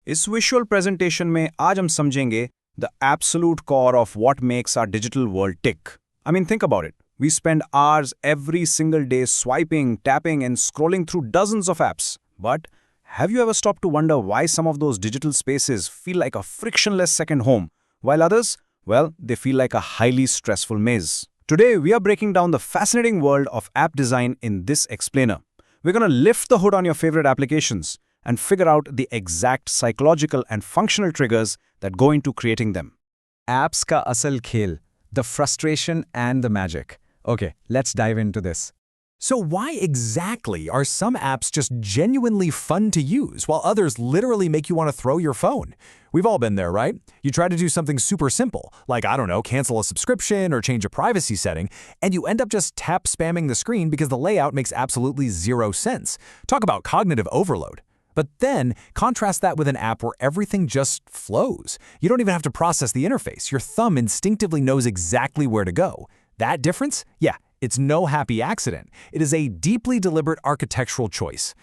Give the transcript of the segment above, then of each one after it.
इस visual presentation में आज हम समझेंगे the absolute core of what makes our digital world tick. I mean, think about it. We spend hours every single day swiping, tapping, and scrolling through dozens of apps. But have you ever stopped to wonder why some of those digital spaces feel like a frictionless second home, while others, well, they feel like a highly stressful maze? Today, we are breaking down the fascinating world of app design in this explainer. We're going to lift the hood on your favorite applications and figure out the exact psychological and functional triggers that go into creating them. Apps ka asal khel, the frustration and the magic. Okay, let's dive into this. So why exactly are some apps just genuinely fun to use while others literally make you want to throw your phone? We've all been there, right? You try to do something super simple, like, I don't know, cancel a subscription or change a privacy setting, and you end up just tap spamming the screen because the layout makes absolutely zero sense. Talk about cognitive overload. But then, contrast that with an app where everything just flows. You don't even have to process the interface. Your thumb instinctively knows exactly where to go. That difference? Yeah, it's no happy accident. It is a deeply deliberate architectural choice.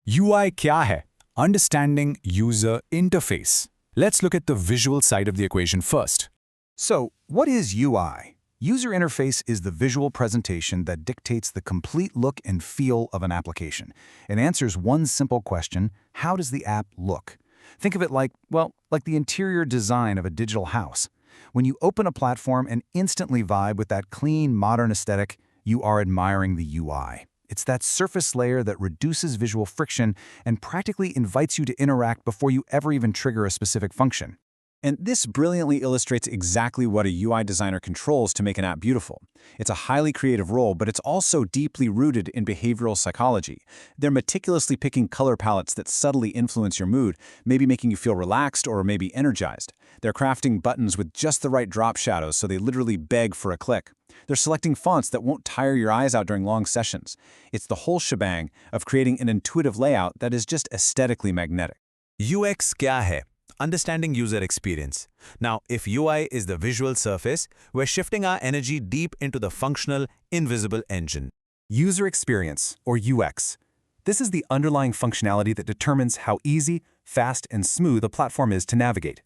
UI kya hai? Understanding user interface. Let's look at the visual side of the equation first. So, what is UI? User interface is the visual presentation that dictates the complete look and feel of an application. It answers one simple question: how does the app look? Think of it like, well, like the interior design of a digital house. When you open a platform and instantly vibe with that clean, modern aesthetic, you are admiring the UI. It's that surface layer that reduces visual friction and practically invites you to interact before you ever even trigger a specific function. And this brilliantly illustrates exactly what a UI designer controls to make an app beautiful. It's a highly creative role, but it's also deeply rooted in behavioral psychology. They're meticulously picking color palettes that subtly influence your mood, maybe making you feel relaxed or maybe energized. They're crafting buttons with just the right drop shadows so they literally beg for a click. They're selecting fonts that won't tire your eyes out during long sessions. It's the whole shebang of creating an intuitive layout that is just aesthetically magnetic. UX kya hai? Understanding user experience. Now, if UI is the visual surface, we're shifting our energy deep into the functional, invisible engine. User experience, or UX. This is the underlying functionality that determines how easy, fast, and smooth a platform is to navigate.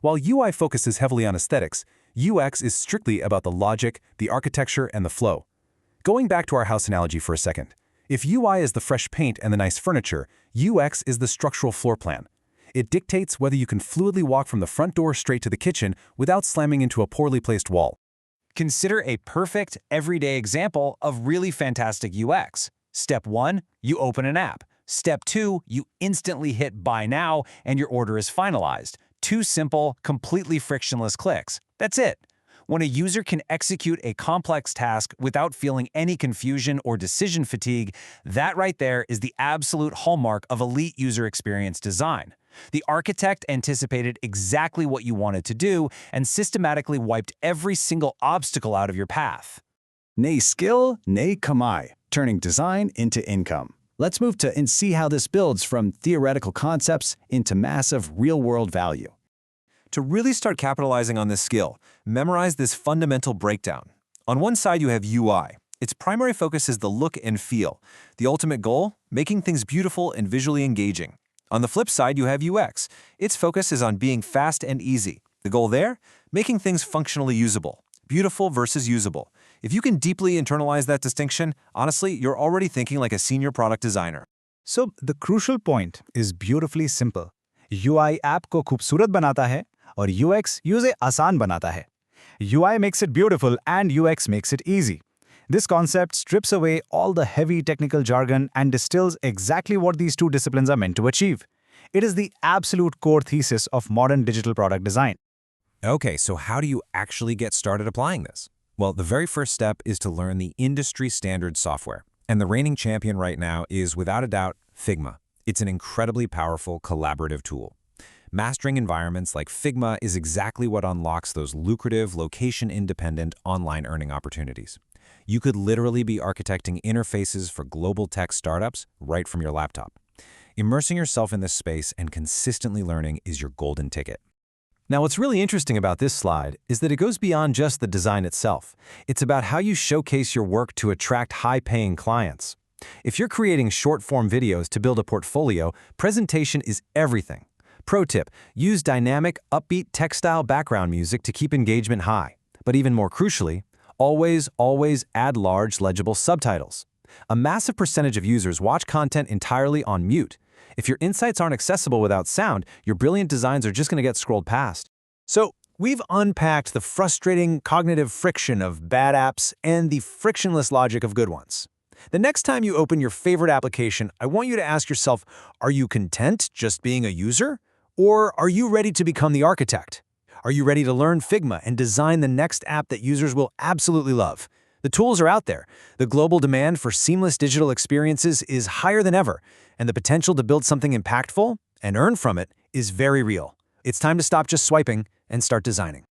While UI focuses heavily on aesthetics, UX is strictly about the logic, the architecture, and the flow. Going back to our house analogy for a second, if UI is the fresh paint and the nice furniture, UX is the structural floor plan. It dictates whether you can fluidly walk from the front door straight to the kitchen without slamming into a poorly placed wall. Consider a perfect, everyday example of really fantastic UX. Step 1, you open an app. Step 2, you instantly hit Buy Now and your order is finalized. 2 simple, completely frictionless clicks. That's it. When a user can execute a complex task without feeling any confusion or decision fatigue, that right there is the absolute hallmark of elite user experience design. The architect anticipated exactly what you wanted to do and systematically wiped every single obstacle out of your path. Nay skill, nay kamai, turning design into income. Let's move to and see how this builds from theoretical concepts into massive real-world value. To really start capitalizing on this skill, memorize this fundamental breakdown. On one side, you have UI. Its primary focus is the look and feel. The ultimate goal? Making things beautiful and visually engaging. On the flip side, you have UX. Its focus is on being fast and easy. The goal there? Making things functionally usable. Beautiful versus usable. If you can deeply internalize that distinction, honestly, you're already thinking like a senior product designer. So, the crucial point is beautifully simple. UI app को खूबसूरत बनाता है और UX उसे आसान बनाता है. UI makes it beautiful and UX makes it easy. This concept strips away all the heavy technical jargon and distills exactly what these two disciplines are meant to achieve. It is the absolute core thesis of modern digital product design. Okay, so how do you actually get started applying this? Well, the very first step is to learn the industry standard software. And the reigning champion right now is, without a doubt, Figma. It's an incredibly powerful collaborative tool. Mastering environments like Figma is exactly what unlocks those lucrative, location-independent online earning opportunities. You could literally be architecting interfaces for global tech startups right from your laptop. Immersing yourself in this space and consistently learning is your golden ticket. Now, what's really interesting about this slide is that it goes beyond just the design itself. It's about how you showcase your work to attract high-paying clients. If you're creating short-form videos to build a portfolio, presentation is everything. Pro tip, use dynamic, upbeat textile background music to keep engagement high. But even more crucially, always add large, legible subtitles. A massive percentage of users watch content entirely on mute. If your insights aren't accessible without sound, your brilliant designs are just going to get scrolled past. So, we've unpacked the frustrating cognitive friction of bad apps and the frictionless logic of good ones. The next time you open your favorite application, I want you to ask yourself, are you content just being a user? Or are you ready to become the architect? Are you ready to learn Figma and design the next app that users will absolutely love? The tools are out there. The global demand for seamless digital experiences is higher than ever, and the potential to build something impactful and earn from it is very real. It's time to stop just swiping and start designing.